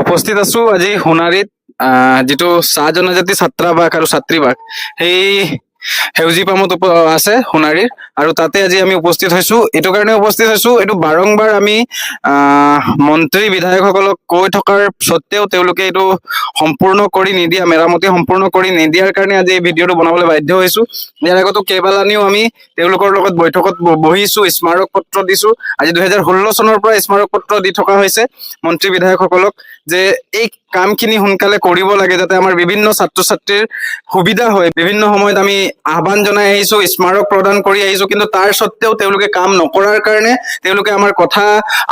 উপস্থিত আছো আজি সোণাৰীত যিটো চাহ জনজাতি ছাত্ৰাবাস আৰু ছাত্ৰীবাস সেই সেউজী পামত আছে সোণাৰীৰ আৰু তাতে আজি আমি উপস্থিত হৈছো এইটো কাৰণে উপস্থিত হৈছো এইটো বাৰংবাৰ আমি মন্ত্ৰী বিধায়কসকলক কৈ থকাৰ স্বত্তেও তেওঁলোকে এইটো সম্পূৰ্ণ কৰি নিদিয়া মেৰামতি সম্পূৰ্ণ কৰি নিদিয়াৰ কাৰণে আজি এই ভিডিঅ'টো বনাবলৈ বাধ্য হৈছো। ইয়াৰ আগতো কেইবালানিও আমি তেওঁলোকৰ লগত বৈঠকত বহিছো, স্মাৰক পত্ৰ দিছো। আজি 2016 চনৰ পৰা স্মাৰক পত্ৰ দি থকা হৈছে মন্ত্ৰী বিধায়কসকলক যে এই কামখিনি সোনকালে কৰিব লাগে যাতে আমাৰ বিভিন্ন ছাত্ৰ ছাত্ৰীৰ সুবিধা হয়। বিভিন্ন সময়ত আমি আহ্বান জনাই আহিছো, স্মাৰক প্ৰদান কৰি আহিছো, কিন্তু তাৰ স্বত্তেও তেওঁলোকে কাম নকৰাৰ কাৰণে, তেওঁলোকে আমাৰ কথা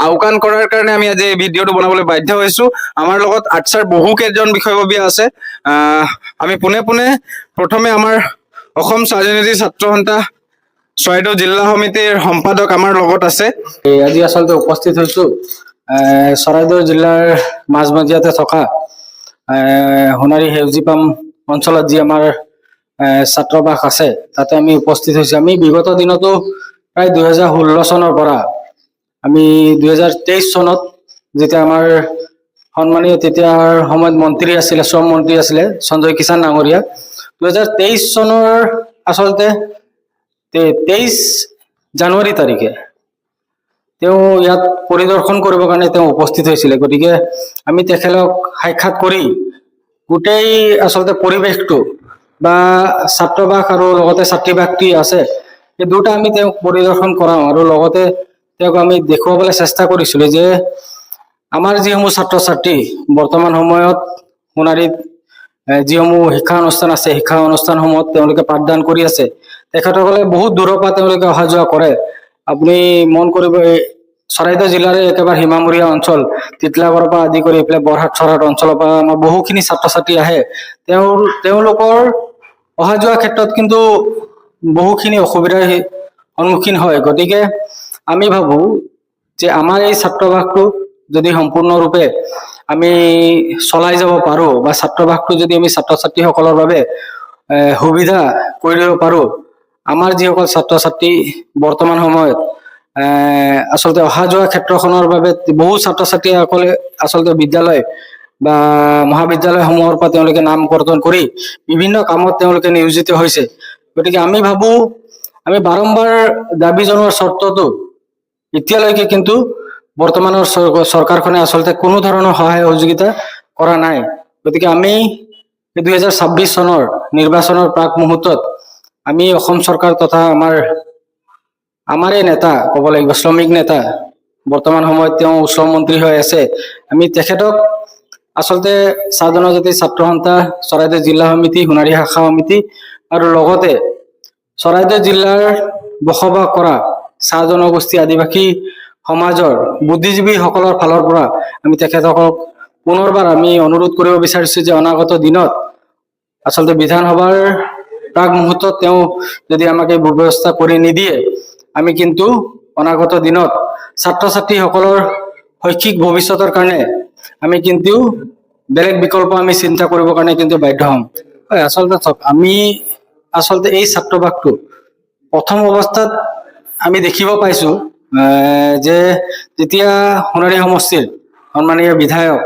আওকাণ কৰাৰ কাৰণে আমি আজি এই ভিডিঅ'টো বনাবলৈ বাধ্য হৈছো। আমাৰ লগত আটছাৰ বহু কেইজন বিষয়ববীয়া আছে। আমি পোনে পোনে প্ৰথমে আমাৰ অসম ৰাজনীতি ছাত্ৰ সন্থা চৰাইদেউ জিলা সমিতিৰ সম্পাদক আমাৰ লগত আছে। আজি আচলতে উপস্থিত হৈছো চৰাইদেউ জিলাৰ মাজমজিয়াতে থকা সোণাৰী সেউজী পাম অঞ্চলত যি আমাৰ ছাত্ৰাবাস আছে তাতে আমি উপস্থিত হৈছো। আমি বিগত দিনতো প্ৰায় 2016 চনৰ পৰা আমি 2023 চনত যেতিয়া আমাৰ সন্মানীয় তেতিয়াৰ সময়ত মন্ত্ৰী আছিলে, শ্ৰম মন্ত্ৰী আছিলে সঞ্জয় কিষাণ ডাঙৰীয়া, 2023 চনৰ আচলতে 23 জানুৱাৰী তাৰিখে তেওঁ ইয়াত পৰিদৰ্শন কৰিবৰ কাৰণে তেওঁ উপস্থিত হৈছিলে। গতিকে আমি তেখেতক সাক্ষাৎ কৰি গোটেই আচলতে পৰিৱেশটো বা ছাত্ৰবাস আৰু লগতে ছাত্ৰীবাসটি আছে এই দুটা আমি তেওঁক পৰিদৰ্শন কৰাওঁ আৰু লগতে তেওঁক আমি দেখুৱাবলৈ চেষ্টা কৰিছিলো যে আমাৰ যিসমূহ ছাত্ৰ ছাত্ৰী বৰ্তমান সময়ত সোণাৰীত যিসমূহ শিক্ষা অনুষ্ঠান আছে শিক্ষা অনুষ্ঠানসমূহত তেওঁলোকে পাঠদান কৰি আছে, তেখেতসকলে বহুত দূৰৰ পৰা তেওঁলোকে অহা যোৱা কৰে। আপুনি মন কৰিব চৰাইদেউ জিলাৰে একেবাৰে সীমামূৰীয়া অঞ্চল তিতলাগড়ৰ পৰা আদি কৰি এইফালে বৰহাট চৰহাট অঞ্চলৰ পৰা আমাৰ বহুখিনি ছাত্ৰ ছাত্ৰী আহে। তেওঁলোকৰ অহা যোৱাৰ ক্ষেত্ৰত কিন্তু বহুখিনি অসুবিধাৰ সন্মুখীন হয়। গতিকে আমি ভাবো যে আমাৰ এই ছাত্ৰাবাসটো যদি সম্পূৰ্ণৰূপে আমি চলাই যাব পাৰো বা ছাত্ৰাবাসটো যদি আমি ছাত্ৰ ছাত্ৰীসকলৰ বাবে সুবিধা কৰি দিব পাৰো, আমাৰ যিসকল ছাত্ৰ ছাত্ৰী বৰ্তমান সময়ত আচলতে অহা যোৱা ক্ষেত্ৰখনৰ বাবে বহু ছাত্ৰ ছাত্ৰীসকলে আচলতে বিদ্যালয় বা মহাবিদ্যালয়সমূহৰ পৰা তেওঁলোকে নাম কৰ্তন কৰি বিভিন্ন কামত তেওঁলোকে নিয়োজিত হৈছে। গতিকে আমি ভাবো আমি বাৰম্বাৰ দাবী জনোৱাৰ স্বত্বতো এতিয়ালৈকে কিন্তু বৰ্তমানৰ চৰকাৰখনে আচলতে কোনো ধৰণৰ সহায় সহযোগিতা কৰা নাই। গতিকে আমি 2026 চনৰ নিৰ্বাচনৰ প্ৰাক মুহূৰ্তত আমি অসম চৰকাৰ তথা আমাৰে নেতা ক'ব লাগিব, শ্ৰমিক নেতা বৰ্তমান সময়ত তেওঁ শ্ৰম মন্ত্ৰী হৈ আছে, আমি তেখেতক আচলতে চাহ জনজাতি ছাত্ৰ সন্থা চৰাইদেউ জিলা সমিতি সোণাৰী শাখা সমিতি আৰু লগতে চৰাইদেউ জিলাৰ বসবাস কৰা চাহ জনগোষ্ঠী আদিবাসী সমাজৰ বুদ্ধিজীৱীসকলৰ ফালৰ পৰা আমি তেখেতসকলক পুনৰবাৰ আমি অনুৰোধ কৰিব বিচাৰিছো যে অনাগত দিনত আচলতে বিধানসভাৰ প্ৰাক মুহূৰ্তত তেওঁ যদি আমাক এই ব্যৱস্থা কৰি নিদিয়ে, আমি কিন্তু অনাগত দিনত ছাত্ৰ ছাত্ৰীসকলৰ শৈক্ষিক ভৱিষ্যতৰ কাৰণে আমি কিন্তু বেলেগ বিকল্প আমি চিন্তা কৰিবৰ কাৰণে কিন্তু বাধ্য হ'ম। আচলতে আমি আচলতে এই ছাত্ৰবাসটো প্ৰথম অৱস্থাত আমি দেখিব পাইছো যে যেতিয়া সোণাৰী সমষ্টিৰ সন্মানীয় বিধায়ক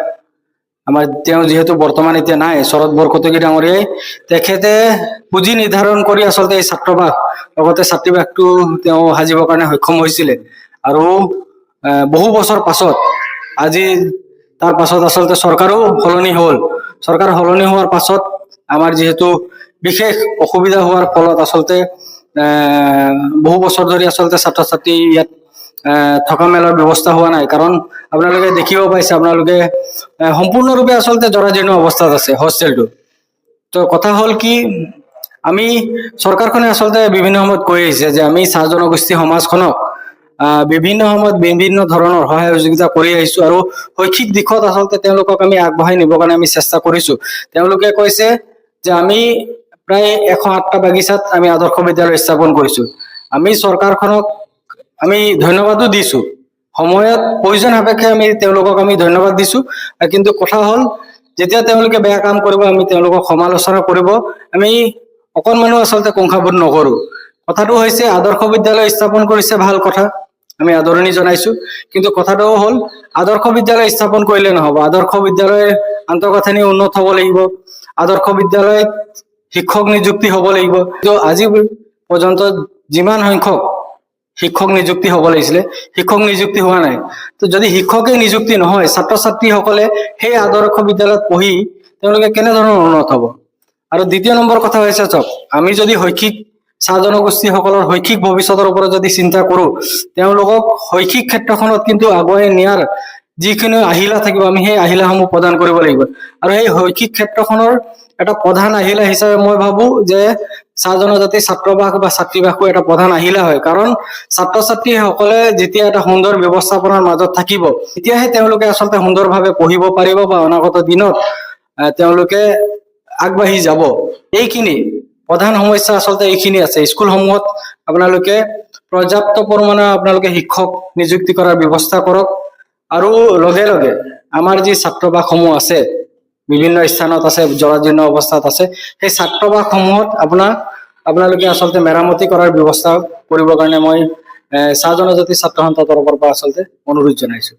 আমাৰ তেওঁ যিহেতু বৰ্তমান এতিয়া নাই, শৰৎ বৰকটকী ডাঙৰীয়াই তেখেতে পুঁজি নিৰ্ধাৰণ কৰি আচলতে এই ছাত্ৰবাস লগতে ছাত্ৰীবাসটো তেওঁ সাজিবৰ কাৰণে সক্ষম হৈছিলে। আৰু বহু বছৰ পাছত আজি তাৰ পাছত আচলতে চৰকাৰো সলনি হ'ল। চৰকাৰ সলনি হোৱাৰ পাছত আমাৰ যিহেতু বিশেষ অসুবিধা হোৱাৰ ফলত আচলতে বহু বছৰ ধৰি আচলতে ছাত্ৰ ছাত্ৰী ইয়াত থকা মেলাৰ ব্যৱস্থা হোৱা নাই। কাৰণ আপোনালোকে দেখিব পাইছে, আপোনালোকে সম্পূৰ্ণৰূপে আচলতে জৰাজীৰ্ণ অৱস্থাত আছে হোষ্টেলটো। তো কথা হ'ল কি, আমি চৰকাৰখনে আচলতে বিভিন্ন সময়ত কৈ আহিছে যে আমি চাহ জনগোষ্ঠী সমাজখনক বিভিন্ন সময়ত বিভিন্ন ধৰণৰ সহায় সহযোগিতা কৰি আহিছো আৰু শৈক্ষিক দিশত আচলতে তেওঁলোকক আমি আগবঢ়াই নিবৰ কাৰণে আমি চেষ্টা কৰিছো। তেওঁলোকে কৈছে যে আমি প্ৰায় 108টা বাগিচাত আমি আদৰ্শ বিদ্যালয় স্থাপন কৰিছো। আমি চৰকাৰখনক আমি ধন্যবাদো দিছো, সময়ত প্ৰয়োজন সাপেক্ষে আমি তেওঁলোকক আমি ধন্যবাদ দিছো। কিন্তু কথা হ'ল যেতিয়া তেওঁলোকে বেয়া কাম কৰিব আমি তেওঁলোকক সমালোচনা কৰিব আমি অকণমানো আচলতে কুণ্ঠাবোধ নকৰো। কথাটো হৈছে আদৰ্শ বিদ্যালয় স্থাপন কৰিছে ভাল কথা, আমি আদৰণি জনাইছো। কিন্তু কথাটো হ'ল আদৰ্শ বিদ্যালয় স্থাপন কৰিলে নহব, আদৰ্শ বিদ্যালয়ৰ আন্তঃগাঁথনি উন্নত হ'ব লাগিব, আদৰ্শ বিদ্যালয়ত শিক্ষক নিযুক্তি হ'ব লাগিব। তো আজি পৰ্যন্ত যিমান সংখ্যক শিক্ষক নিযুক্তি হ'ব লাগিছিলে শিক্ষক নিযুক্তি হোৱা নাই। তো যদি শিক্ষকে নিযুক্তি নহয়, ছাত্ৰ ছাত্ৰীসকলে সেই আদৰ্শ বিদ্যালয়ত পঢ়ি তেওঁলোকে কেনেধৰণৰ উন্নত হ'ব? আৰু দ্বিতীয় নম্বৰ কথা হৈছে চাওক, আমি যদি শৈক্ষিক চাহ জনগোষ্ঠীসকলৰ শৈক্ষিক ভৱিষ্যতৰ ওপৰত যদি চিন্তা কৰো, তেওঁলোকক শৈক্ষিক ক্ষেত্ৰখনত কিন্তু আগুৱাই নিয়াৰ যিখিনি আহিলা থাকিব, আমি সেই আহিলাসমূহ প্ৰদান কৰিব লাগিব। আৰু সেই শৈক্ষিক ক্ষেত্ৰখনৰ এটা প্ৰধান আহিলা হিচাপে মই ভাবো যে চাহ জনজাতি ছাত্ৰবাস বা ছাত্ৰীবাসো এটা প্ৰধান আহিলা হয়। কাৰণ ছাত্ৰ ছাত্ৰীসকলে যেতিয়া এটা সুন্দৰ ব্যৱস্থাপনাৰ মাজত থাকিব, তেতিয়াহে তেওঁলোকে আচলতে সুন্দৰভাৱে পঢ়িব পাৰিব বা অনাগত দিনত তেওঁলোকে আগবাঢ়ি যাব। এইখিনি প্ৰধান সমস্যা আচলতে এইখিনি আছে। স্কুলসমূহত আপোনালোকে পৰ্যাপ্ত পৰিমাণৰ আপোনালোকে শিক্ষক নিযুক্তি কৰাৰ ব্যৱস্থা কৰক। আৰু লগে লগে আমাৰ যি ছাত্ৰবাসসমূহ আছে, বিভিন্ন স্থানত আছে, জৰাজীৰ্ণ অৱস্থাত আছে, সেই ছাত্ৰবাসসমূহত আপোনালোকে আচলতে মেৰামতি কৰাৰ ব্যৱস্থা কৰিবৰ কাৰণে মই চাহ জনজাতি ছাত্ৰ সন্থাৰ তৰফৰ পৰা আচলতে অনুৰোধ জনাইছো।